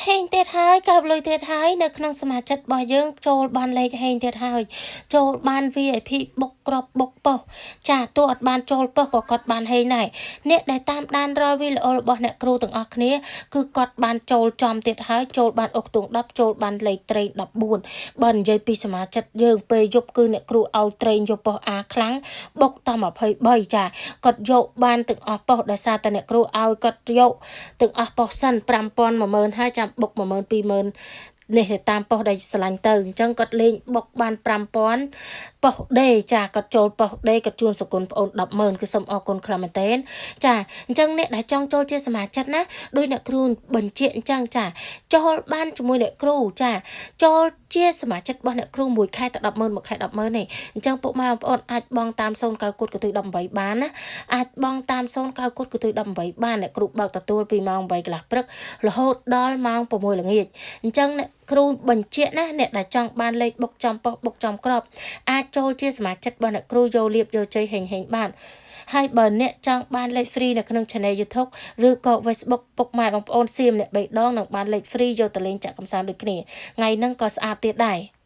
ហេងទៀតហើយកើបលុយទៀតហើយនៅក្នុងសមាជិករបស់យើងចូលបានលេខហេងទៀតហើយចូលបាន VIP បុកក្របបុកប៉ុសចាទោះអត់បានចូលប៉ុសក៏គាត់បានហេងដែរអ្នកដែលតាមដានរាល់វីដេអូរបស់អ្នកគ្រូទាំងអស់គ្នាគឺគាត់បានចូលចំទៀតហើយចូលបានអុកទង10ចូលបានលេខត្រេង14បើនិយាយពីសមាជិកយើងពេលយប់គឺអ្នកគ្រូឲ្យត្រេងយកប៉ុសអាខ្លាំងបុកតាម23ចាគាត់យកបានទាំងអស់ប៉ុសដោយសារតែអ្នកគ្រូឲ្យគាត់យកទាំងអស់ប៉ុសសិន5000 10000ហើយចាំបុក10000 20000នេះតាមប៉ុសដែលឆ្លាញ់ទៅអញ្ចឹងគាត់លេងបុកបាន5000ប៉ុសដេចាគាត់ចូលប៉ុសដេគាត់ជួនសគុណប្អូន100,000គឺសូមអរគុណខ្លាំងមែនទែនចាអញ្ចឹងអ្នកដែលចង់ចូលជាសមាជិកណាដោយអ្នកគ្រូបញ្ជាក់អញ្ចឹងចាចូលបានជាមួយអ្នកគ្រូចាចូលជាសមាជិករបស់អ្នកគ្រូមួយខែតែ100,000មួយខែ100,000នេះអញ្ចឹងពុកម៉ែបងប្អូនអាចបងតាម09គូតកន្ទុយ18បានណាអាចបងតាម09គូតកន្ទុយ18បានអ្នកគ្រូបើកទទួលពីម៉ោង8កន្លះព្រឹករហូតដល់ម៉ោង6ល្ងាចអញ្ចឹងអ្នកគ្រូបញ្ជាក់ណាអ្នកដែលចង់បានលេខបុកចំប៉ុសបុកចំក្របអាចចូលជាសមាជិករបស់អ្នកគ្រូយកលៀបយកជ័យហេងបានហើយបើអ្នកចង់បានលេខ free នៅក្នុង channel YouTube ឬក៏ Facebook ពុកម៉ែបងប្អូនសៀមអ្នក3ដងនឹងបានលេខ free យកទៅលេងចាក់កំសាន្តដូចគ្នាថ្ងៃហ្នឹងក៏ស្អាតទៀតដែរ